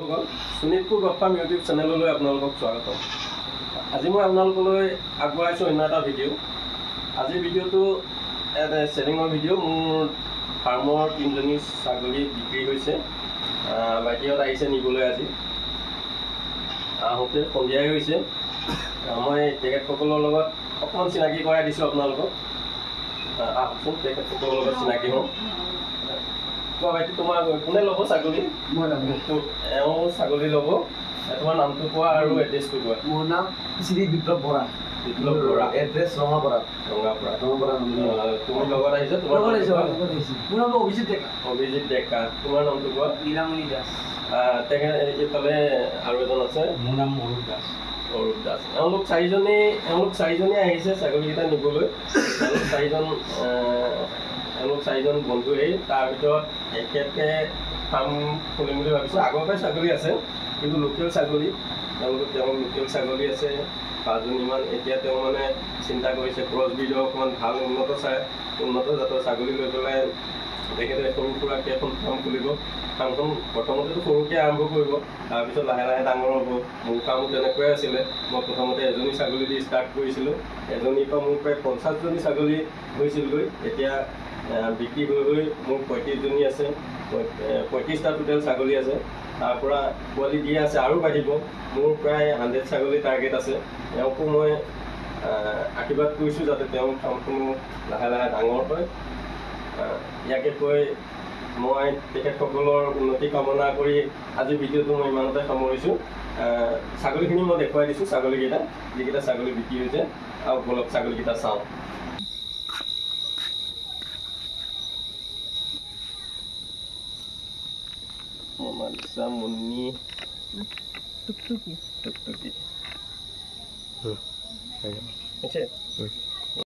বন্ধুসকল সুনীতপুৰ god farm YouTube চেনেললৈ আপোনালোকক স্বাগতম। আজি মই আপোনালোকলৈ আগবঢ়াইছোঁ অন্য এটা ভিডিঅ'। আজিৰ ভিডিঅ'টো এটা চেলিঙৰ ভিডিঅ'। মোৰ ফাৰ্মৰ 3জনী ছাগলী বিক্ৰী হৈছে। বাইদেউহঁত আহিছে নিবলৈ আজি। আহোঁতে সন্ধিয়াই হৈছে। মই তেখেতসকলৰ লগত অকণমান চিনাকি কৰাই দিছোঁ আপোনালোকক। আহকচোন তেখেতসকলৰ লগত চিনাকি হওঁ। বাইদেউ তোমাৰ কোনে ল'ব ছাগলী? মই ল'ব। এওঁ ছাগলী ল'ব। তোমাৰ নামটো কোৱা আৰু এড্ৰেছটো কোৱা। মোৰ নাম শ্ৰী বিপ্লৱ বৰা। বিপ্লৱ বৰা। এড্ৰেছ ৰঙাপাৰা। ৰঙাপাৰা। তুমি লগত আহিছা? মোৰ নামটো অভিজিত ডেকা। অভিজিত ডেকা। তোমাৰ নামটো কোৱা? নীলামণি দাস। তেখেত এইফালে আৰু এজন আছে। মোৰ নাম অৰূপ দাস। অৰূপ দাস। এওঁলোক চাৰিজনে আহিছে ছাগলীকেইটা নিবলৈ। এওঁলোক চাৰিজন বন্ধুৱেই। তাৰ ভিতৰত এখেতে ফাৰ্ম খুলিম বুলি ভাবিছোঁ। আগৰ পৰাই ছাগলী আছে, কিন্তু লোকেল ছাগলী। তেওঁ লোকেল ছাগলী আছে 5জনীমান। এতিয়া তেওঁ মানে চিন্তা কৰিছে ক্ৰছ ব্ৰীডৰ অকণমান ভাল উন্নত জাতৰ ছাগলী লৈ পেলাই তেখেতে সৰু সুৰাকৈ এখন ফাৰ্ম খুলিব। ফাৰ্মখন প্ৰথমতেতো সৰুকৈ আৰম্ভ কৰিব, তাৰপিছত লাহে লাহে ডাঙৰ হ'ব। মোৰ ফাৰ্মো তেনেকুৱাই আছিলে। মই প্ৰথমতে এজনী ছাগলী দি ষ্টাৰ্ট কৰিছিলোঁ। এজনীৰ পৰা মোৰ প্ৰায় 50জনী ছাগলী হৈছিলগৈ। এতিয়া বিক্ৰী হৈ মোৰ 35জনী আছে। 35টা টোটেল ছাগলী আছে। তাৰ পৰা পোৱালি দিয়া আছে, আৰু বাঢ়িব। মোৰ প্ৰায় 100 ছাগলী টাৰ্গেট আছে। তেওঁকো মই আশীৰ্বাদ কৰিছোঁ যাতে তেওঁৰ ফাৰ্মখনো লাহে লাহে ডাঙৰ হয়। ইয়াকে কৈ মই তেখেতসকলৰ উন্নতি কামনা কৰি আজি ভিডিঅ'টো মই ইমানতে সামৰিছোঁ। ছাগলীখিনি মই দেখুৱাই দিছোঁ। ছাগলীকেইটা যিকেইটা ছাগলী বিক্ৰী হৈছে, আৰু বলক ছাগলীকেইটা চাওঁ। মনালিছা, মুন্নি, টুকটুকি। হৈছে?